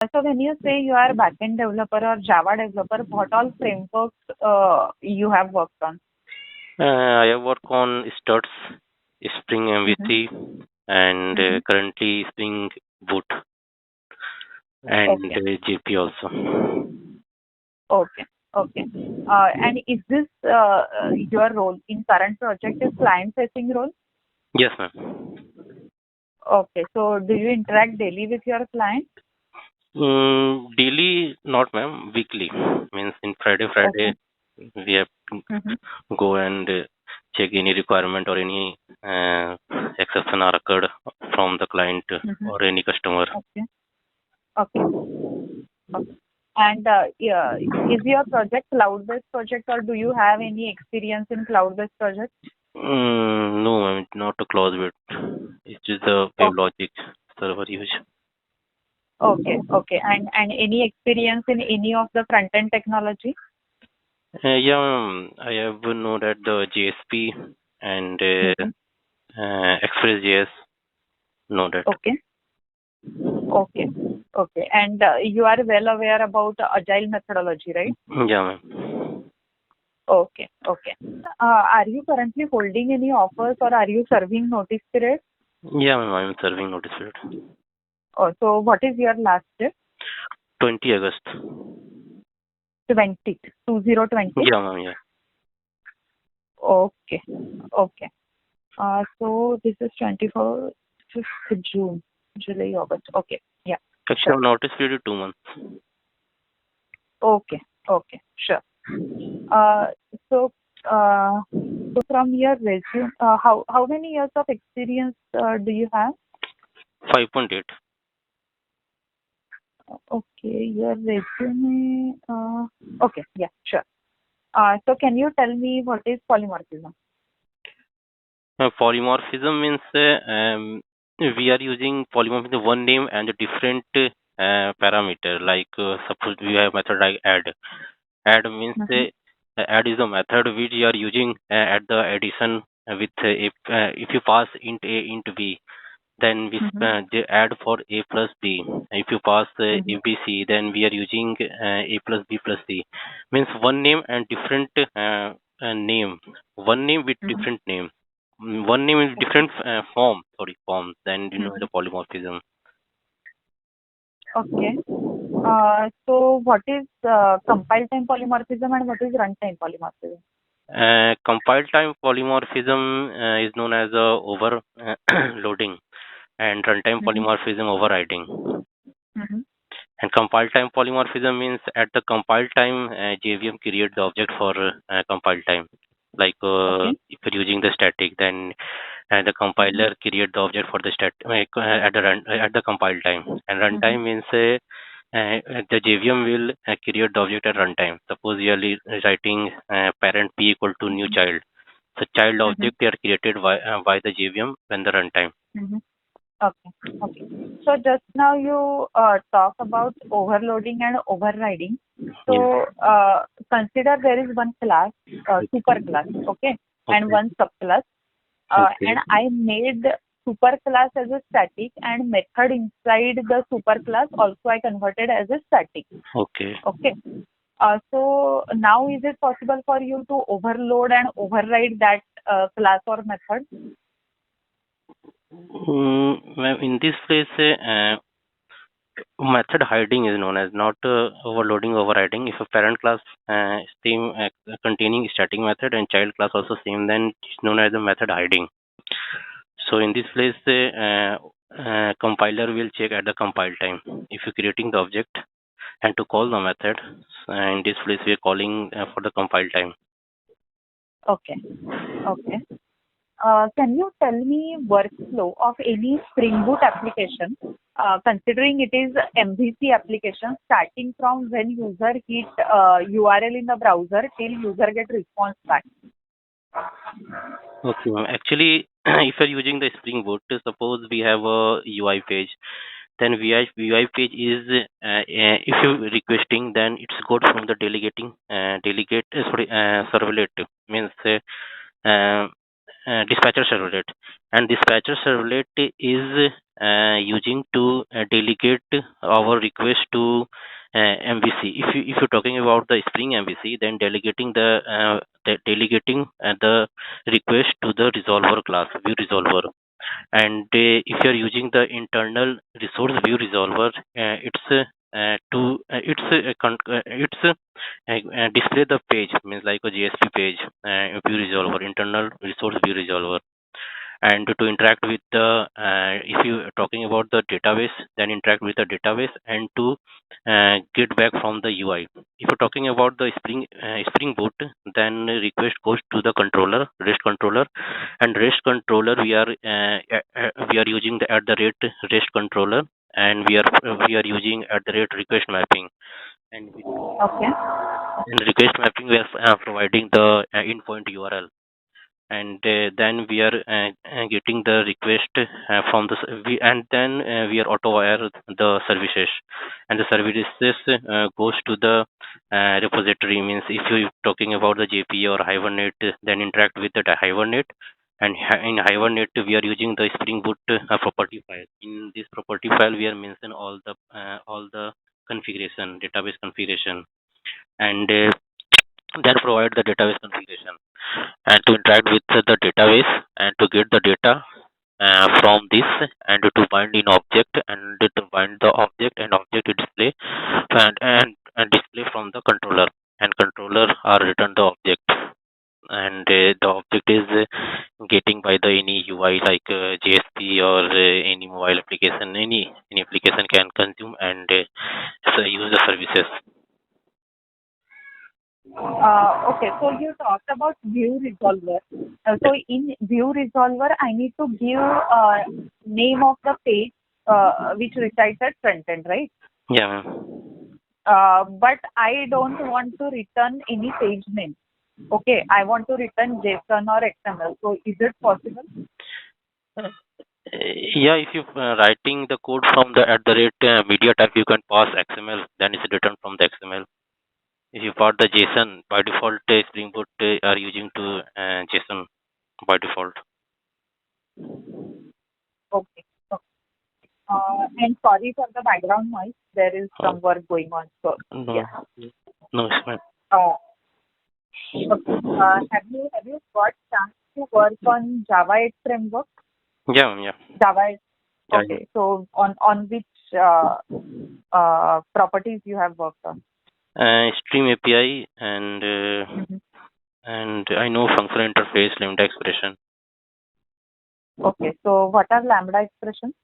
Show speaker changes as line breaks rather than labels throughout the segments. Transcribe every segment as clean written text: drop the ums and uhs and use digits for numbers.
So when you say you are backend developer or Java developer, what all frameworks you have worked on?
I have worked on Struts, Spring MVC, and currently Spring Boot and
Okay.
JP also.
Okay. Okay. And is this your role in current project is client-facing role?
Yes, ma'am.
Okay. So do you interact daily with your client?
Daily, not ma'am. Weekly means in
Okay.
Friday we have to
Mm-hmm.
go and check any requirement or any exception are occurred from the client
Mm-hmm.
or any customer.
Okay. Okay. Okay. And yeah, is your project cloud-based project or do you have any experience in cloud-based project?
No, ma'am, it's not a close bit. It is a
Okay.
WebLogic server use.
Okay. Okay. And any experience in any of the front-end technology?
Yeah, ma'am, I have know that the JSP and
Mm-hmm.
Express.js know that.
Okay. Okay. Okay. And you are well aware about agile methodology, right?
Yeah, ma'am.
Okay. Okay. Are you currently holding any offers or are you serving notice period?
Yeah, ma'am, I'm serving notice period.
So what is your last date?
20 August.
2020.
Yeah, ma'am, yeah.
Okay. Okay. So this is 24th June, July, August. Okay. Yeah.
Actually,
Sure.
notice period is 2 months.
Okay. Okay. Sure. Uh, so, so from your resume, how many years of experience do you have?
5.8.
Okay, your resume. Okay, yeah, sure. So can you tell me what is polymorphism?
Polymorphism means we are using polymorphism one name and a different parameter. Like suppose we have method like add. Add means
Mm-hmm.
add is a method which you are using at the addition with if you pass int a int b, then we
Mm-hmm.
they add for a plus b. If you pass
Mm-hmm.
abc, then we are using a plus b plus c. Means one name and different name. One name with
Mm-hmm.
different name. One name is
Okay.
different form. Sorry, form. Then you know
Mm-hmm.
the polymorphism.
Okay. So what is compile time polymorphism and what is runtime polymorphism?
Compile time polymorphism is known as overloading, and runtime
Mm-hmm.
polymorphism overriding.
Mm-hmm.
And compile time polymorphism means at the compile time, JVM creates the object for compile time. Like
Okay.
if you're using the static, then the
Mm-hmm.
compiler create the object for the at the compile time. And
Mm-hmm.
runtime means the JVM will create the object at runtime. Suppose you are writing parent p equal to new child. So child
Mm-hmm.
object they are created by the JVM when the runtime.
Mm-hmm. Okay. Okay. So just now you talk about overloading and overriding.
Yeah.
So consider there is one class, super class, okay, and
Okay.
one subclass.
Okay.
And I made super class as a static and method inside the super class also I converted as a static.
Okay.
Okay. So now is it possible for you to overload and override that class or method?
Well, in this place, method hiding is known as not overloading overriding. If a parent class same containing static method and child class also same, then it's known as the method hiding. So in this place, compiler will check at the compile time if you're creating the object and to call the method. In this place, we are calling for the compile time.
Okay. Okay. Can you tell me workflow of any Spring Boot application, considering it is MVC application, starting from when user hit URL in the browser till user get response back?
Okay, ma'am. Actually, if you're using the Spring Boot, suppose we have a UI page, then UI page is if you requesting, then it's good from the delegate servlet means dispatcher servlet, and dispatcher servlet is using to delegate our request to MVC. If you're talking about the Spring MVC, then delegating the request to the resolver class, view resolver. And if you're using the internal resource view resolver, it's display the page, means like a JSP page, view resolver, internal resource view resolver. And to interact with the if you are talking about the database, then interact with the database and to get back from the UI. If you're talking about the Spring Boot, then request goes to the controller, REST controller, and REST controller we are using the at the rate REST controller, and we are using at the rate request mapping. And
Okay.
in request mapping we are providing the endpoint URL, and then we are getting the request from and then we are auto wire the services, and the services goes to the repository. Means if you are talking about the JP or Hibernate, then interact with the Hibernate, and in Hibernate we are using the Spring Boot property file. In this property file we are mention all the configuration, database configuration, and then provide the database configuration, and to interact with the database and to get the data from this, and to bind in object, and to bind the object and object to display, and display from the controller, and controller are return the object, and the object is getting by the any UI like JSP or any mobile application, any application can consume and so use the services.
Okay, so you talked about view resolver. So in view resolver, I need to give name of the page which resides at front end, right?
Yeah, ma'am.
But I don't want to return any page name. Okay, I want to return JSON or XML. So is it possible?
Yeah, if you writing the code from the at the rate media type, you can pass XML, then it's returned from the XML. If you part the JSON, by default Spring Boot are using to JSON by default.
Okay. And sorry for the background noise. There is some work going on. So
No,
yeah.
no, it's fine.
Okay. Have you got chance to work on Java 8 framework?
Yeah.
Java 8.
Yeah,
Okay. So on which properties you have worked on?
Stream API and and I know functional interface, lambda expression.
Okay. So what are lambda expressions?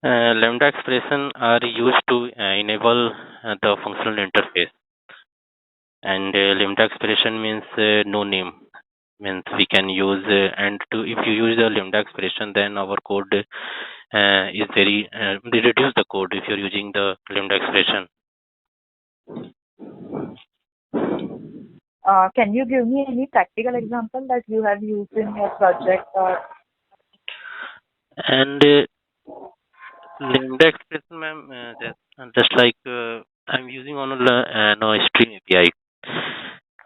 Lambda expression are used to enable the functional interface, and lambda expression means no name, means we can use and to if you use the lambda expression, then our code is very they reduce the code if you're using the lambda expression.
Can you give me any practical example that you have used in your project?
And lambda expression, ma'am, just like I'm using on a no stream API.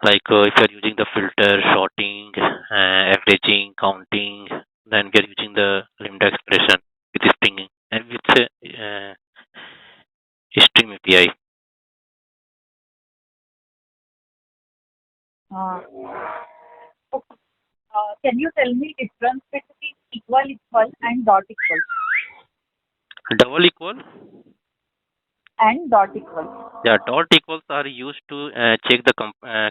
Like if you're using the filter, sorting, averaging, counting, then we are using the lambda expression with string and with stream API.
Okay. Can you tell me difference between equal and dot equal?
Double equal?
And dot equal.
Yeah, dot equals are used to check the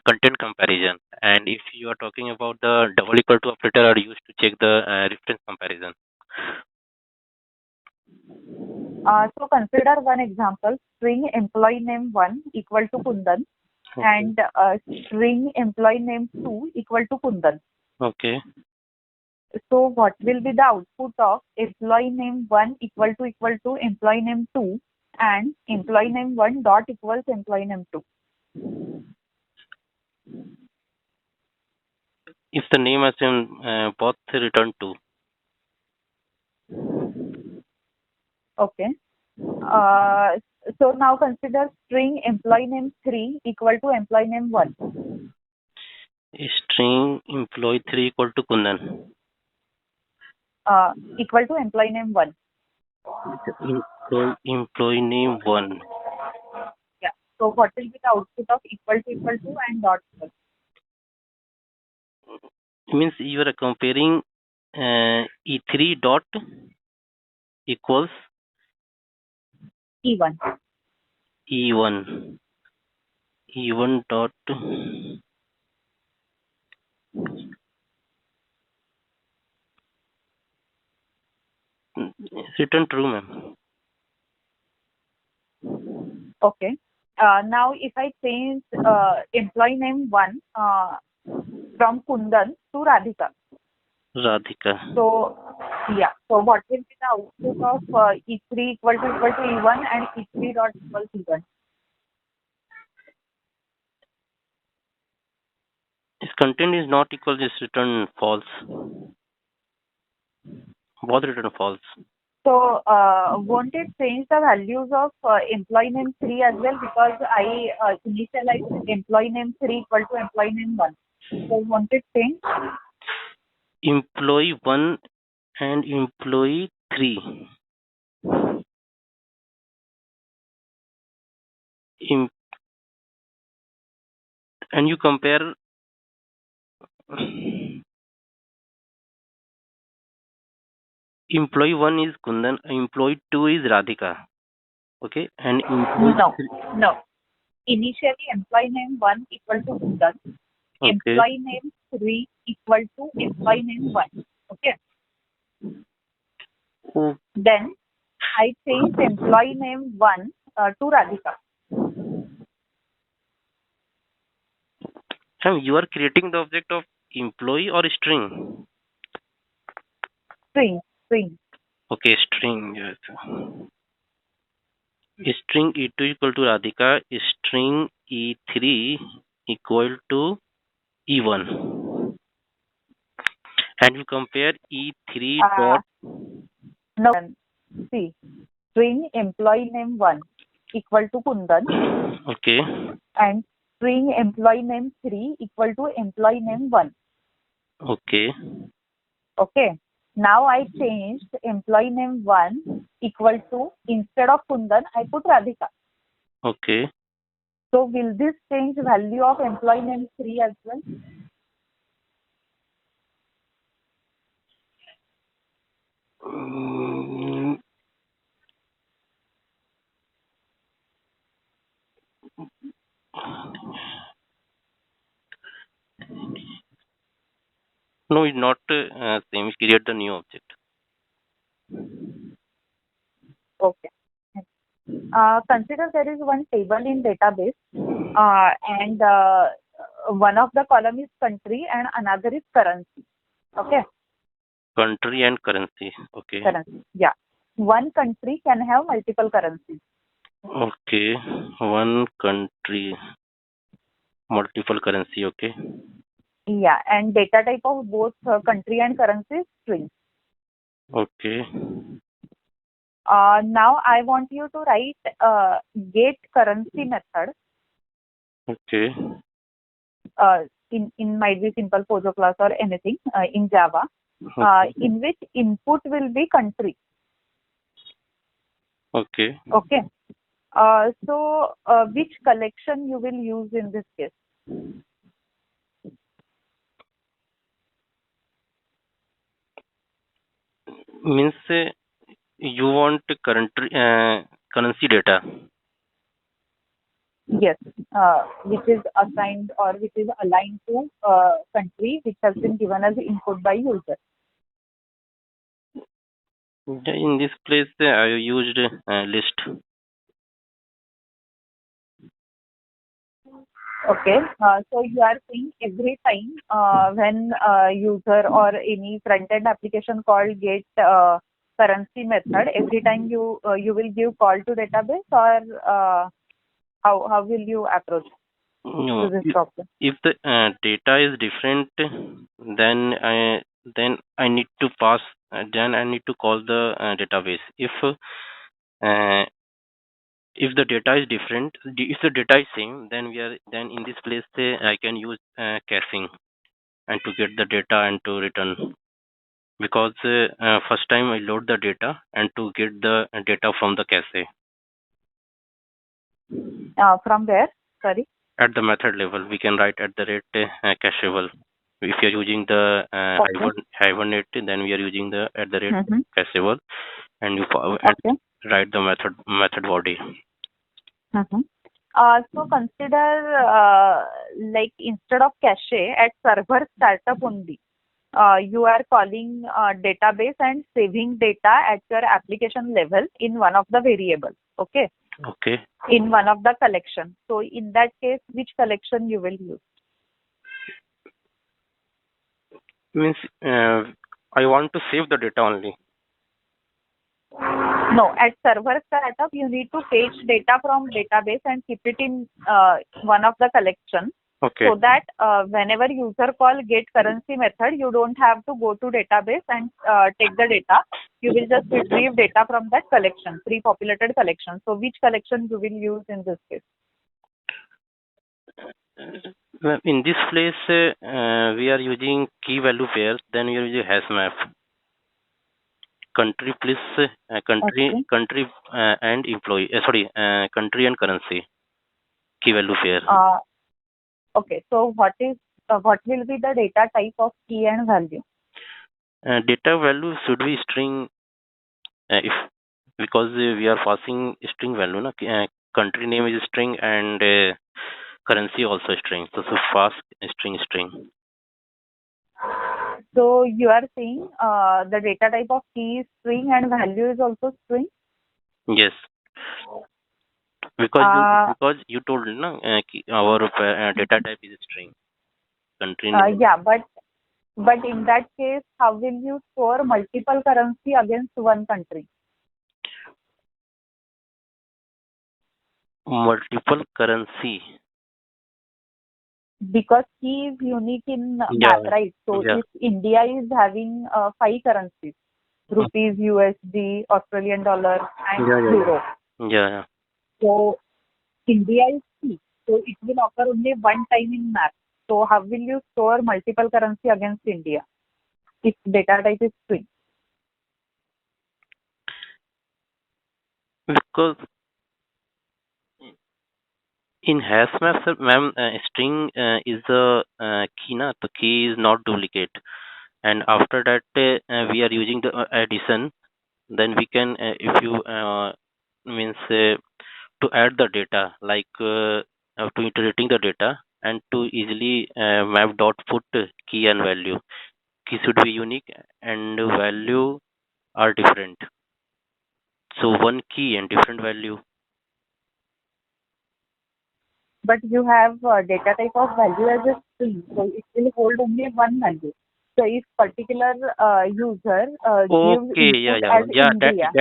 content comparison, and if you are talking about the double equal to operator are used to check the reference comparison.
So consider one example: string employee name 1 equal to Kundan,
Okay.
and string employee name 2 equal to Kundan.
Okay.
So what will be the output of employee name 1 equal to employee name 2 and employee name 1 dot equals employee name 2?
If the name has been both returned to.
Okay. So now consider string employee name 3 equal to employee name 1.
String employee 3 equal to Kundan.
equal to employee name 1.
Employee name 1.
Yeah. So what will be the output of equal to and dot equal?
Means you are comparing E3 dot equals
E1.
E1. E1 dot it's written true, ma'am.
Okay. Now if I change employee name 1 from Kundan to Radhika.
Radhika.
So yeah. So what will be the output of E3 equal to E1 and E3 dot equals E1?
Its content is not equal, is written false. Both written false.
So won't it change the values of employee name 3 as well, because I initialized employee name 3 equal to employee name 1. So won't it change?
Employee 1 and employee 3. And you compare employee 1 is Kundan, employee 2 is Radhika. Okay, and
No. Initially, employee name 1 equal to Kundan.
Okay.
Employee name 3 equal to employee name 1. Okay.
Oh,
Then I changed employee name 1 to Radhika.
and you are creating the object of employee or string?
String.
Okay, string. Yes. String E2 equal to Radhika, string E3 equal to E1. And you compare E3 dot.
No. See, string employee name 1 equal to Kundan.
Okay.
And string employee name 3 equal to employee name 1.
Okay.
Okay. Now I changed employee name 1 equal to, instead of Kundan, I put Radhika.
Okay.
So will this change value of employee name 3 as well?
Mm, no, it's not same. Create the new object.
Okay. Consider there is one table in database and one of the column is country and another is currency. Okay.
Country and currency. Okay.
Currency. Yeah. One country can have multiple currencies.
Okay. One country, multiple currency. Okay.
Yeah. And data type of both country and currency is string.
Okay.
Now I want you to write get currency method
Okay.
in might be simple Pojo class or anything in Java,
Okay.
in which input will be country.
Okay.
Okay. So which collection you will use in this case?
Means you want currency data.
Yes, which is assigned or which is aligned to country which has been given as input by user.
In this place, I used list.
Okay, so you are saying every time when user or any front-end application call get currency method, every time you will give call to database, or how will you approach
No,
to this problem?
if the data is different, then I need to pass. Then I need to call the database. If the data is different, if the data is same, then in this place I can use caching and to get the data and to return. because first time I load the data and to get the data from the cache.
From where? Sorry.
At the method level, we can write at the rate cacheable. If you're using the
Okay.
hibernate, then we are using the at the rate
Mm-hmm.
cacheable, and
Okay.
write the method body.
Mm-hmm. So consider like instead of cache at server startup only, you are calling database and saving data at your application level in one of the variables. Okay.
Okay,
In one of the collection. So in that case, which collection you will use?
means I want to save the data only.
No, at server startup, you need to fetch data from database and keep it in one of the collection.
Okay,
So that whenever user call get currency method, you don't have to go to database and take the data. You will just retrieve data from that collection, pre-populated collection. So which collection you will use in this case?
in this place we are using key value pairs. Then we are using hash map. Country plus
Okay.
country and employee. Sorry, country and currency key value pair.
Okay. So what will be the data type of key and value?
Data value should be string if because we are passing string value. Na? Country name is string and currency also string. So fast string.
So you are saying the data type of key is string and value is also string?
Yes, because you told na our data type is string. Country name.
Yeah, but in that case, how will you store multiple currency against one country?
Multiple currency.
Because key is unique in
Yeah,
map, right? So
yeah,
if India is having five currencies, rupees, USD, Australian dollar, and
yeah, yeah,
euro.
yeah.
So India is key. So it will occur only one time in map. So how will you store multiple currency against India if data type is string?
Because in hash map, sir, ma'am, string is the key, na? The key is not duplicate. And after that, we are using the addition. Then we can, if you means to add the data, like to iterating the data and to easily map dot put key and value. Key should be unique and value are different. So one key and different value.
But you have data type of value as a string, so it will hold only one value. So if particular user gives
Okay, yeah,
input
yeah,
as
yeah.
India,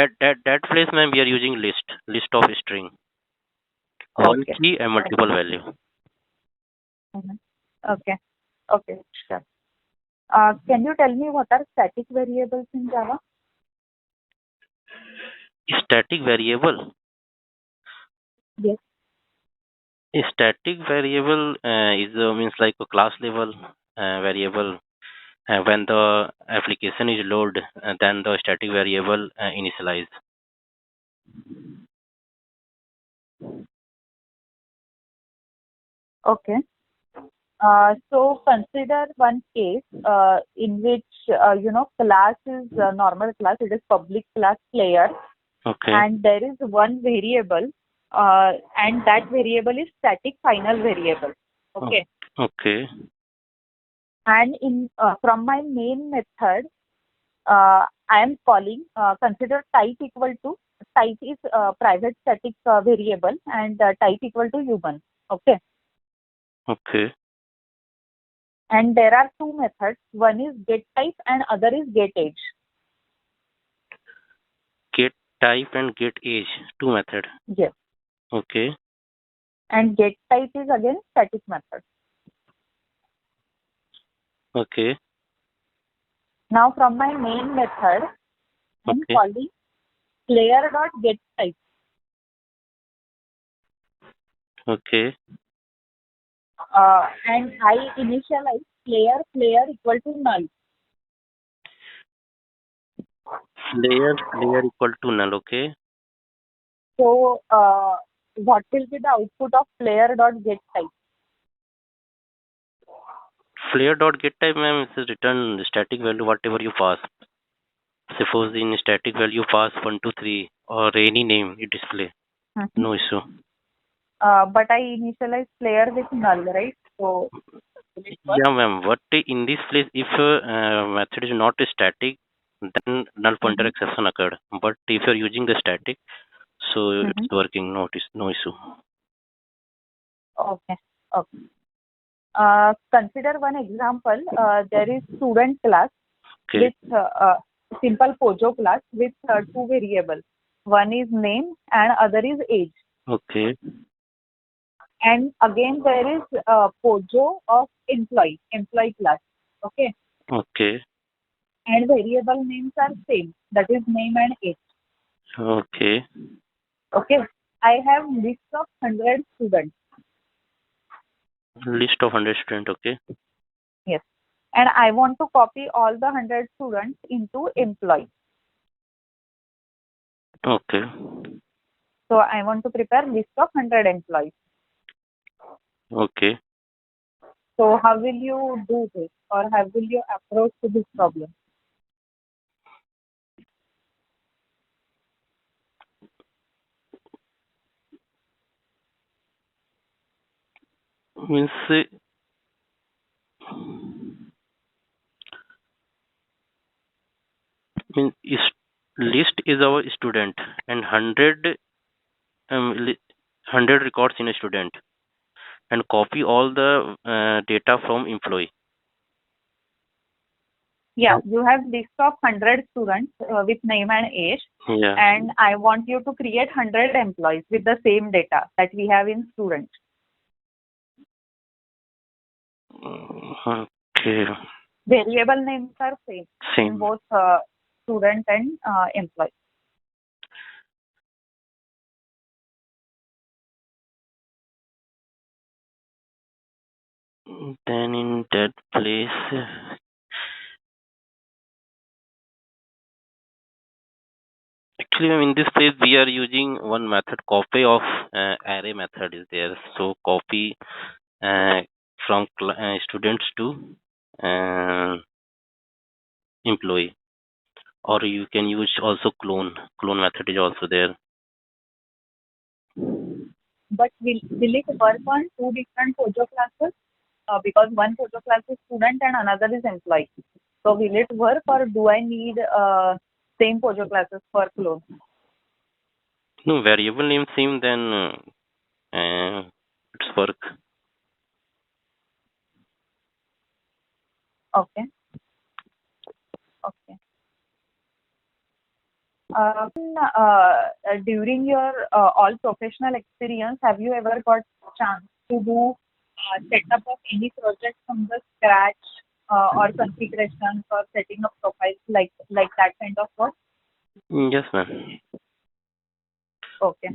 That place, ma'am, we are using list of string, one
okay,
key and
okay,
multiple value.
mhm, okay, okay, sure. Can you tell me what are static variables in Java?
Static variable.
Yes.
A static variable is means like a class level variable. When the application is loaded, then the static variable initialize.
Okay. So consider one case in which class is normal class. It is public class player,
Okay.
and there is one variable, and that variable is static final variable.
Oh,
Okay.
okay.
And in from my main method, I am calling consider type equal to type is private static variable and type equal to human. Okay.
Okay.
And there are two methods. One is get type and other is get age.
Get type and get age. Two method.
Yes.
Okay.
And get type is again static method.
Okay.
Now from my main method, I am
Okay.
calling player dot get type.
Okay.
And I initialize player equal to null.
layer equal to null. Okay.
So what will be the output of player dot get type?
Flare dot get type, ma'am, is return the static value whatever you pass. Suppose in static value pass 1, 2, 3 or any name you display.
Mhm.
No issue.
But I initialize player with null, right? So will it work?
Yeah, ma'am. What in this place, if method is not static, then null pointer
Mhm.
exception occurred. But if you're using the static, so
Mhm.
it's working. No issue.
Okay. Okay. Consider one example. There is student class
Okay.
with simple Pojo class with two variables. One is name and other is age.
Okay.
And again there is Pojo of employee class. Okay.
Okay.
And variable names are same. That is name and age.
Okay.
Okay. I have list of 100 students.
List of 100 student. Okay.
Yes. And I want to copy all the 100 students into employee.
Okay.
So I want to prepare list of 100 employees.
Okay.
So how will you do this, or how will you approach to this problem?
Means is list is our student and 100 100 records in a student and copy all the data from employee.
Yeah, you have list of 100 students with name and age,
Yeah.
and I want you to create 100 employees with the same data that we have in student.
Okay.
Variable names are same in
Same.
both student and employee.
Then in that place, actually in this place we are using one method copy of array method is there. So copy uh, from students to uh, employee, or you can use also clone method is also there.
But will it work on two different Pojo classes? Because one Pojo class is student and another is employee. So will it work, or do I need same Pojo classes for clone?
No variable name same, then it's work.
Okay. Okay. During your all professional experience, have you ever got chance to do setup of any project from the scratch, or configurations or setting up profiles like that kind of work?
Yes, ma'am.
Okay.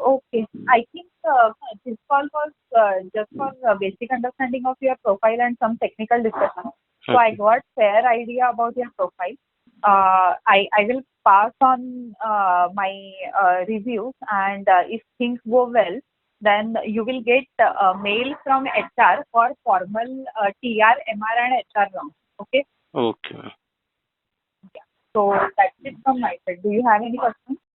Okay. I think this call was just for basic understanding of your profile and some technical discussion. So I
Okay.
got fair idea about your profile. I will pass on my reviews, and if things go well, then you will get a mail from HR for formal TR, MR, and HR round. Okay.
Okay, ma'am.
Yeah. So that's it from my side. Do you have any questions?